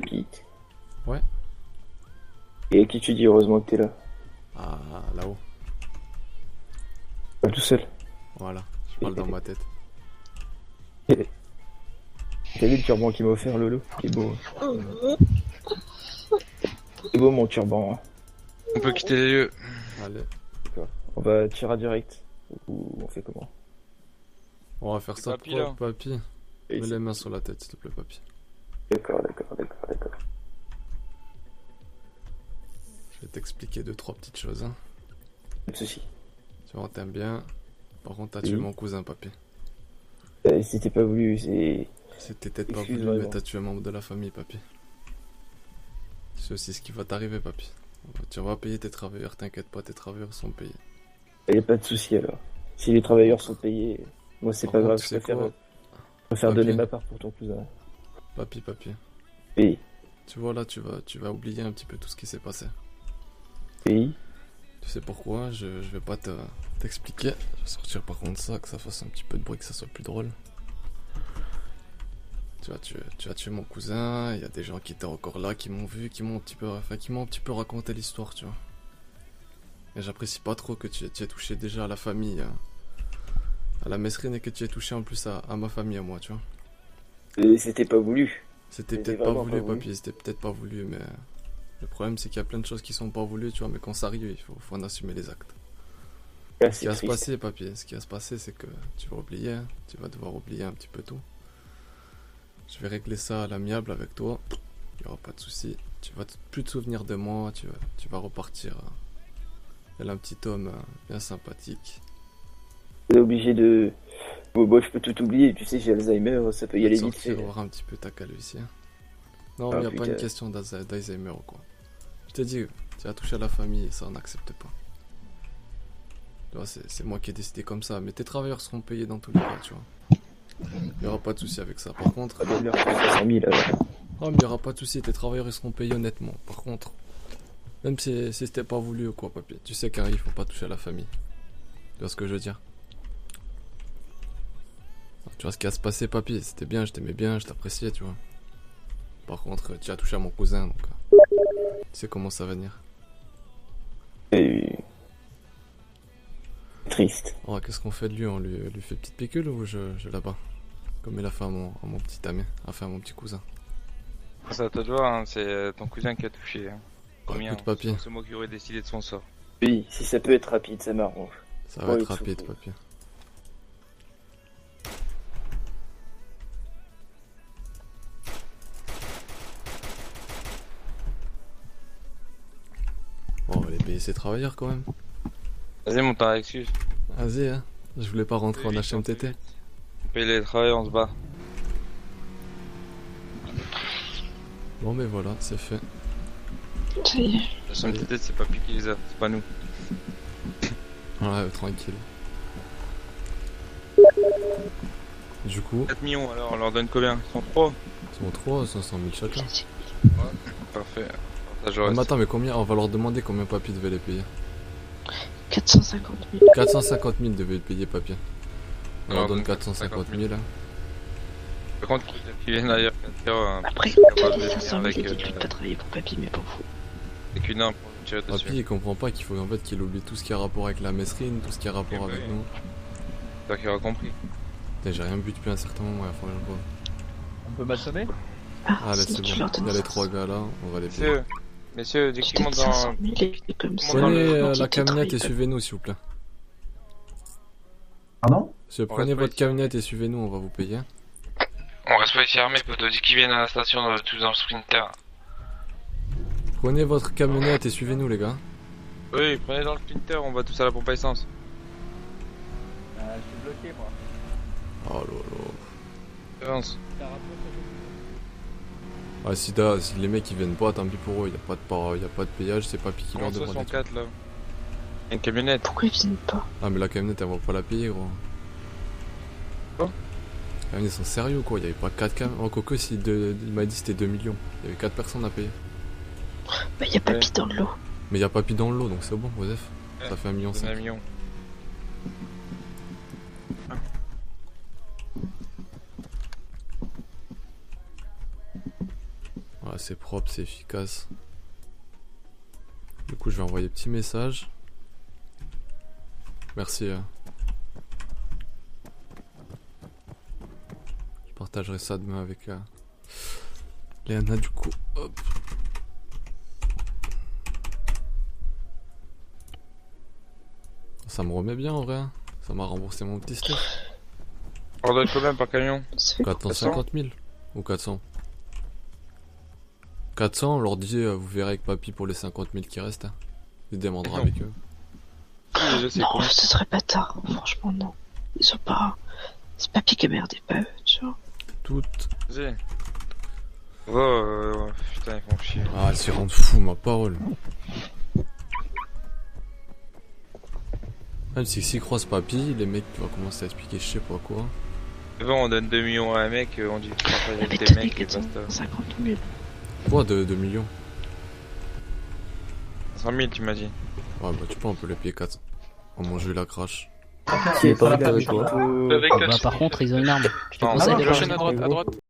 Quitte. Ouais. Et à qui tu dis heureusement que t'es là? Ah, là-haut. Pas tout seul. Voilà. Je parle dans ma tête. T'as vu le turban qu'il m'a offert Lolo? Il est beau. Il est beau mon turban. Hein. On peut quitter les lieux. Allez. D'accord. On va tirer direct. Ou on fait comment? On va faire C'est ça papy, propre, là. papy. Et Mets c'est- les mains sur la tête, s'il te plaît, papy. D'accord, d'accord, d'accord, d'accord. Je vais t'expliquer deux, trois petites choses. Hein. Pas de soucis. Tu vois, t'aimes bien. Par contre, t'as tué Oui. mon cousin, papy. C'était pas voulu, c'est. C'était peut-être pas Excuse voulu, mais vraiment. t'as tué un membre de la famille, papy. C'est aussi ce qui va t'arriver, papy. Tu vas payer tes travailleurs, t'inquiète pas, tes travailleurs sont payés. Y a pas de soucis alors. Si les travailleurs sont payés, moi c'est Par pas contre, grave, tu je sais préfère, quoi, je préfère papy, donner ma part pour ton cousin. papy. Oui, Tu vois, là, tu vas oublier un petit peu tout ce qui s'est passé. oui. Tu sais pourquoi? Je vais pas t'expliquer. Je vais sortir par contre ça, que ça fasse un petit peu de bruit, que ça soit plus drôle. Tu as tué mon cousin, il y a des gens qui étaient encore là, qui m'ont vu, qui m'ont un petit peu raconté l'histoire, tu vois. Et j'apprécie pas trop que tu aies touché déjà à la famille, hein, à la Mesrine, et que tu aies touché en plus à ma famille, à moi, tu vois. C'était pas voulu. C'était C'était peut-être pas vraiment voulu, pas voulu. papy, c'était peut-être pas voulu, mais le problème c'est qu'il y a plein de choses qui sont pas voulues, tu vois, mais quand ça arrive, faut en assumer les actes. Là, Ce qui c'est va se triste. passer, papy, ce qui va se passer, c'est que tu vas oublier, hein, tu vas devoir oublier un petit peu tout. Je vais régler ça à l'amiable avec toi, il n'y aura pas de souci. Tu vas plus te souvenir de moi, tu vas repartir. Elle a un petit homme bien sympathique. T'es obligé de. Bon, je peux tout oublier, tu sais, j'ai Alzheimer, ça peut Je y vais te aller vite sortir fait. voir un petit peu ta calvitie. Hein. Non, Ah mais il n'y a pas une putain. question d'Alzheimer ou quoi. Je t'ai dit, tu as touché à la famille et ça on n'accepte pas. Tu vois, c'est moi qui ai décidé comme ça, mais tes travailleurs seront payés dans tous les cas, tu vois. Il n'y aura pas de souci avec ça. Par contre, Pas de l'heure, 300 000 non, mais il n'y aura pas de souci, tes travailleurs ils seront payés honnêtement. Par contre, même si c'était pas voulu ou quoi, papy, tu sais qu'Harry, il faut pas toucher à la famille. Tu vois ce que je veux dire? Tu vois ce qui a se passé, papy, c'était bien, je t'aimais bien, je t'appréciais, tu vois. Par contre, tu as touché à mon cousin, donc tu sais comment ça va venir. Et... Triste. Oh, qu'est-ce qu'on fait de lui? On lui fait petite picule ou je là-bas? Comme il a fait à mon petit ami, enfin à mon petit cousin. Ça te doit, hein, c'est ton cousin qui a touché. Hein. Combien? Écoute, papy, C'est moi qui aurais décidé de son sort. Oui, si ça peut être rapide, ça m'arrange. ça va Oh, être il te rapide, souffle. papy. Oh, on va les payer ses travailleurs quand même. Vas-y, mon temps, excuse. Vas-y, hein. Je voulais pas rentrer en Oui, HMTT. On paye les travailleurs, on se bat. Bon, mais voilà, c'est fait. Ça y est. La SMTT, c'est pas qui les a, c'est pas nous. Ouais, tranquille. Du coup, 4 millions, alors on leur donne combien? Ils sont 3. ils sont 3, 500 000 chacun. Parfait. Partage le Mais reste. attends, mais combien? On va leur demander combien papy devait les payer. 450 000. 450 000 devait le payer papy. On leur Non, donne donc 450 000. Hein. Par contre, qu'ils viennent ailleurs, Après, capable t'as de dit venir 500 000 avec, et dites-lui que t'as travaillé pour papy, mais pas vous. avec une arme pour nous tirer dessus. Papy, il comprend pas qu'il faut en fait qu'il oublie tout ce qui a rapport avec la mesrine, tout ce qui a rapport Eh ben avec oui. nous. J'espère qu'il aura compris. Putain, j'ai rien bu depuis un certain moment, il va falloir que je boive. On peut maçonner? Allez, sinon c'est tu bon. leur Il donnes y a les 500 trois gars là, on va les payer. Messieurs, dès Tu qu'ils donnes montent dans... 500 000 et comme ça. Prenez, Prenez on dit la que camionnette et travaille suivez-nous s'il vous plaît. Pardon? Monsieur, On prenez reste pas votre ici. camionnette et suivez-nous, on va vous payer. On reste pas ici armés, poteau. Dès qu'ils viennent à la station, tous dans le sprinter. Prenez votre camionnette et suivez-nous les gars. Oui, prenez dans le sprinter, on va tous à la pompe à essence. Je suis bloqué moi. Oh lolo. Avance. Ah si les mecs ils viennent pas, tant pis pour eux, y a pas de payage, c'est papy qui leur Comment demande. 64 là? Une camionnette. Pourquoi ils viennent pas? Ah mais la camionnette elle va pas la payer gros. Quoi? Ah, ils sont sérieux quoi, il y avait pas 4 camions. Oh Coco il m'a dit c'était 2 millions. Il y avait 4 personnes à payer. Bah y'a papy dans le lot. Mais y a papy dans le lot donc c'est bon, Joseph. Ouais, Ça fait 1,5 million. Donne 1 million. Ouais, c'est propre, c'est efficace. Du coup, je vais envoyer petit message. Merci. Je partagerai ça demain avec Léana, du coup. Hop. Ça me remet bien en vrai. Ça m'a remboursé mon petit stick. On doit être combien par camion? Ça fait 450 000 ou 400. 400, on leur dit vous verrez avec papy pour les 50 000 qui restent. Hein. Il demandera avec eux. Oui, je sais Non, combien. ce serait pas tard. Franchement, non. Ils sont pas. C'est papy qui a merdé, pas eux, tu vois. Toutes. Vas-y. Oh, putain, ils font chier. Ah, ils s'y rendent fous, ma parole. Même si s'ils croisent papy, les mecs vont commencer à expliquer je sais pas quoi. C'est bon, on donne 2 millions à un mec, on dit que tu partages Mais avec t'as tes dit mecs et basta. 450 000. Quoi de 2 millions? 100 000, tu m'as dit. Ouais, bah tu peux un peu les payer 400. Oh mon jeu, la crash. Qui est pas avec toi. Avec Bah, par contre, ils ont une arme. Je te Non, conseille non, de je pas chaîne jouer. à droite.